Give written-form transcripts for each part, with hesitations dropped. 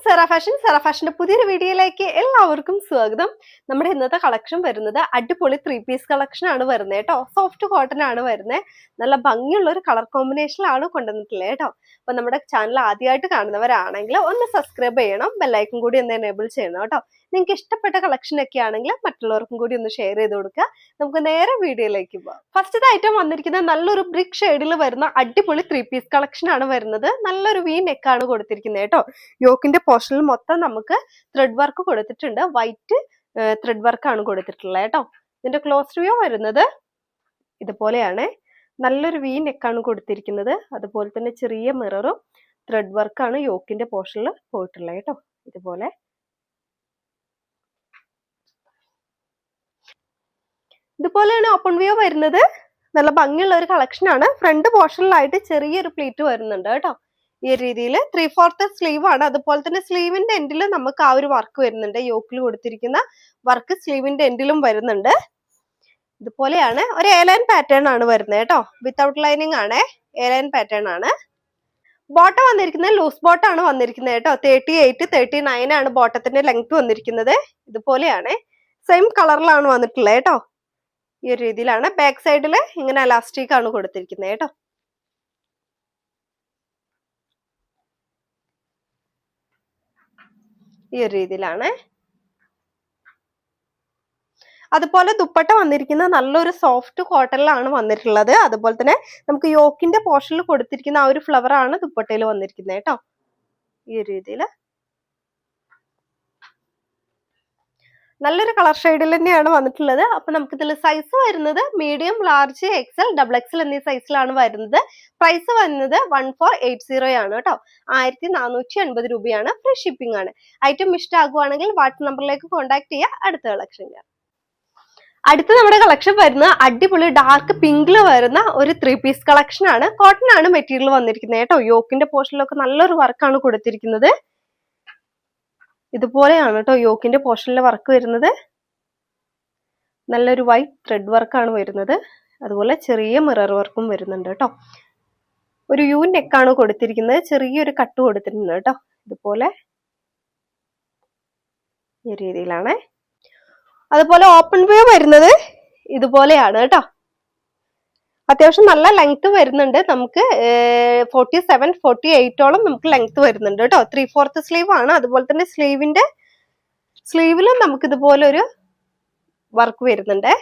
സെറ ഫാഷന്റെ പുതിയൊരു വീഡിയോയിലേക്ക് എല്ലാവർക്കും സ്വാഗതം. നമ്മുടെ ഇന്നത്തെ കളക്ഷൻ വരുന്നത് അടിപൊളി 3 പീസ് കളക്ഷൻ ആണ് വരുന്നത് കേട്ടോ. സോഫ്റ്റ് കോട്ടൺ ആണ് വരുന്നത്. നല്ല ഭംഗിയുള്ള ഒരു കളർ കോമ്പിനേഷനിലാണ് കൊണ്ടുവന്നിട്ടുള്ളത് കേട്ടോ. അപ്പൊ നമ്മുടെ ചാനൽ ആദ്യമായിട്ട് കാണുന്നവരാണെങ്കിൽ ഒന്ന് സബ്സ്ക്രൈബ് ചെയ്യണം, ബെല്ലൈക്കൺ കൂടി ഒന്ന് എനേബിൾ ചെയ്യണം കേട്ടോ. നിങ്ങൾക്ക് ഇഷ്ടപ്പെട്ട കളക്ഷൻ ഒക്കെ ആണെങ്കിൽ മറ്റുള്ളവർക്കും കൂടി ഒന്ന് ഷെയർ ചെയ്ത് കൊടുക്കുക. നമുക്ക് നേരെ വീഡിയോയിലേക്ക് പോകാം. ഫസ്റ്റ് ഐറ്റം വന്നിരിക്കുന്നത് നല്ലൊരു ബ്രിക്ക് ഷെയ്ഡിൽ വരുന്ന അടിപൊളി 3 പീസ് കളക്ഷൻ ആണ് വരുന്നത്. നല്ലൊരു വി നെക്ക് ആണ് കൊടുത്തിരിക്കുന്നത് കേട്ടോ. യോക്കിന്റെ പോർഷനിൽ മൊത്തം നമുക്ക് ത്രെഡ് വർക്ക് കൊടുത്തിട്ടുണ്ട്. വൈറ്റ് ത്രെഡ് വർക്ക് ആണ് കൊടുത്തിട്ടുള്ളത് കേട്ടോ. ഇതിന്റെ ക്ലോസ് വ്യൂ വരുന്നത് ഇതുപോലെയാണ്. നല്ലൊരു വി നെക്കാണ് കൊടുത്തിരിക്കുന്നത്. അതുപോലെ തന്നെ ചെറിയ മിററും ത്രെഡ് വർക്കാണ് യോക്കിന്റെ പോർഷനിൽ പോയിട്ടുള്ളത് കേട്ടോ. ഇതുപോലെ ഇതുപോലെയാണ് ഓപ്പൺ വ്യൂ വരുന്നത്. നല്ല ഭംഗിയുള്ള ഒരു കളക്ഷൻ ആണ്. ഫ്രണ്ട് പോർഷനിലായിട്ട് ചെറിയൊരു പ്ലീറ്റ് വരുന്നുണ്ട് കേട്ടോ. ഈ രീതിയിൽ 3/4 സ്ലീവ് ആണ്. അതുപോലെ തന്നെ സ്ലീവിന്റെ എൻഡിൽ നമുക്ക് ആ ഒരു വർക്ക് വരുന്നുണ്ട്. യോക്കിൽ കൊടുത്തിരിക്കുന്ന വർക്ക് സ്ലീവിന്റെ എൻഡിലും വരുന്നുണ്ട്. ഇതുപോലെയാണ് ഒരു എ-ലൈൻ പാറ്റേൺ ആണ് വരുന്നത് കേട്ടോ. വിത്തൗട്ട് ലൈനിങ് ആണ്, എ-ലൈൻ പാറ്റേൺ ആണ്. ബോട്ടം വന്നിരിക്കുന്നത് ലൂസ് ബോട്ടം ആണ് വന്നിരിക്കുന്നത് കേട്ടോ. 38, 39 ആണ് ബോട്ടത്തിന്റെ ലെങ്ത് വന്നിരിക്കുന്നത്. ഇതുപോലെയാണ്, സെയിം കളറിലാണ് വന്നിട്ടുള്ളത് കേട്ടോ. ഈ ഒരു രീതിയിലാണ്. ബാക്ക് സൈഡിൽ ഇങ്ങനെ എലാസ്റ്റിക് ആണ് കൊടുത്തിരിക്കുന്നത് കേട്ടോ. ഈ ഒരു രീതിയിലാണ്. അതുപോലെ ദുപ്പട്ട വന്നിരിക്കുന്ന നല്ലൊരു സോഫ്റ്റ് കോട്ടണിലാണ് വന്നിട്ടുള്ളത്. അതുപോലെ തന്നെ നമുക്ക് യോക്കിന്റെ പോർഷനിൽ കൊടുത്തിരിക്കുന്ന ആ ഒരു ഫ്ലവർ ആണ് ദുപ്പട്ടയിൽ വന്നിരിക്കുന്നത് കേട്ടോ. ഈ ഒരു രീതിയിൽ നല്ലൊരു കളർ ഷെയ്ഡിൽ തന്നെയാണ് വന്നിട്ടുള്ളത്. അപ്പൊ നമുക്ക് ഇതിൽ സൈസ് വരുന്നത് മീഡിയം, ലാർജ്, എക്സൽ, XXL എന്നീ സൈസിലാണ് വരുന്നത്. പ്രൈസ് വരുന്നത് 1480 ആണ് കേട്ടോ. 1480 രൂപയാണ്. ഫ്രീ ഷിപ്പിംഗ് ആണ്. ഐറ്റം ഇഷ്ടമാകുവാണെങ്കിൽ വാട്സ്ആപ്പ് നമ്പറിലേക്ക് കോൺടാക്ട് ചെയ്യുക. അടുത്ത കളക്ഷൻ അടുത്ത നമ്മുടെ കളക്ഷൻ വരുന്നത് അടിപൊളി ഡാർക്ക് പിങ്കില് വരുന്ന ഒരു 3 പീസ് കളക്ഷൻ ആണ്. കോട്ടൺ ആണ് മെറ്റീരിയൽ വന്നിരിക്കുന്നത് കേട്ടോ. യോക്കിന്റെ പോർഷനിലൊക്കെ നല്ലൊരു വർക്കാണ് കൊടുത്തിരിക്കുന്നത്. ഇതുപോലെയാണ് കേട്ടോ യോക്കിന്റെ പോർഷനിലെ വർക്ക് വരുന്നത്. നല്ലൊരു വൈറ്റ് ത്രെഡ് വർക്കാണ് വരുന്നത്. അതുപോലെ ചെറിയ മിറർ വർക്കും വരുന്നുണ്ട് കേട്ടോ. ഒരു യു നെക്കാണ് കൊടുത്തിരിക്കുന്നത്. ചെറിയൊരു കട്ട് കൊടുത്തിട്ടുണ്ട് കേട്ടോ. ഇതുപോലെ ഈ രീതിയിലാണ്. അതുപോലെ ഓപ്പൺ വ്യൂ വരുന്നത് ഇതുപോലെയാണ് കേട്ടോ. അത്യാവശ്യം നല്ല ലെങ്ത് വരുന്നുണ്ട്. നമുക്ക് 47, 48ഓളം നമുക്ക് ലെങ്ത് വരുന്നുണ്ട് കേട്ടോ. 3/4 സ്ലീവ് ആണ്. അതുപോലെ തന്നെ സ്ലീവിലും നമുക്ക് ഇതുപോലെ ഒരു വർക്ക് വരുന്നുണ്ട്.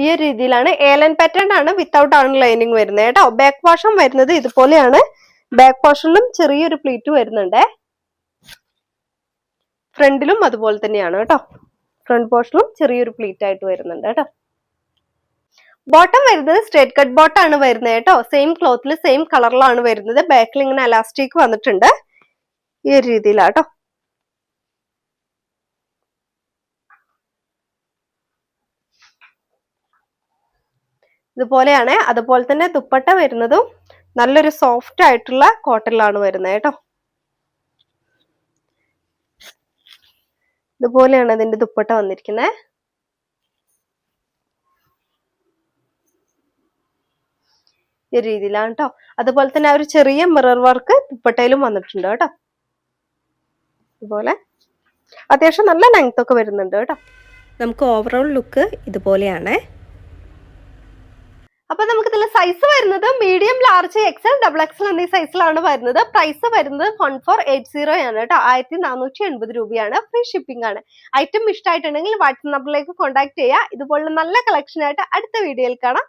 ഈ ഒരു രീതിയിലാണ്. എ-ലൈൻ പാറ്റേൺ ആണ്. വിത്തൗട്ട് ആണ് ലൈനിങ് വരുന്നത് കേട്ടോ. ബാക്ക് പോർഷൻ വരുന്നത് ഇതുപോലെയാണ്. ബാക്ക് പോർഷനിലും ചെറിയൊരു പ്ലീറ്റ് വരുന്നുണ്ട്. ഫ്രണ്ടിലും അതുപോലെ തന്നെയാണ് കേട്ടോ. ഫ്രണ്ട് പോർഷനിലും ചെറിയൊരു പ്ലീറ്റ് ആയിട്ട് വരുന്നുണ്ട് കേട്ടോ. ബോട്ടം വരുന്നത് സ്ട്രേറ്റ് കട്ട് ബോട്ടം ആണ് വരുന്നത് കേട്ടോ. സെയിം ക്ലോത്തിൽ സെയിം കളറിലാണ് വരുന്നത്. ബാക്കിൽ ഇങ്ങനെ എലാസ്റ്റിക് വന്നിട്ടുണ്ട്. ഈ ഒരു രീതിയിലാട്ടോ. ഇതുപോലെയാണ്. അതുപോലെ തന്നെ ദുപ്പട്ട വരുന്നതും നല്ലൊരു സോഫ്റ്റ് ആയിട്ടുള്ള കോട്ടണിലാണ് വരുന്നത് കേട്ടോ. ഇതുപോലെയാണ് അതിന്റെ ദുപ്പട്ട വന്നിരിക്കുന്നത്. ഈ രീതിയിലാണ് കേട്ടോ. അതുപോലെ തന്നെ ഒരു ചെറിയ മിറർ വർക്ക് ദുപ്പട്ടയിലും വന്നിട്ടുണ്ട് കേട്ടോ. ഇതുപോലെ അത്യാവശ്യം നല്ല ലെങ്ത് ഒക്കെ വരുന്നുണ്ട് കേട്ടോ. നമുക്ക് ഓവറോൾ ലുക്ക് ഇതുപോലെയാണ്. അപ്പൊ നമുക്ക് ഇതിൽ സൈസ് വരുന്നത് മീഡിയം, ലാർജ്, എക്സൽ, XXL എന്നീ സൈസിലാണ് വരുന്നത്. പ്രൈസ് വരുന്നത് 1480 ആണ് കേട്ടോ. 1480 രൂപയാണ്. ഫ്രീ ഷിപ്പിംഗ് ആണ്. ഐറ്റം ഇഷ്ടമായിട്ടുണ്ടെങ്കിൽ വാട്സ്ആപ്പ് നമ്പറിലേക്ക് കോൺടാക്ട് ചെയ്യുക. ഇതുപോലുള്ള നല്ല കളക്ഷൻ ആയിട്ട് അടുത്ത വീഡിയോയിൽ കാണാം.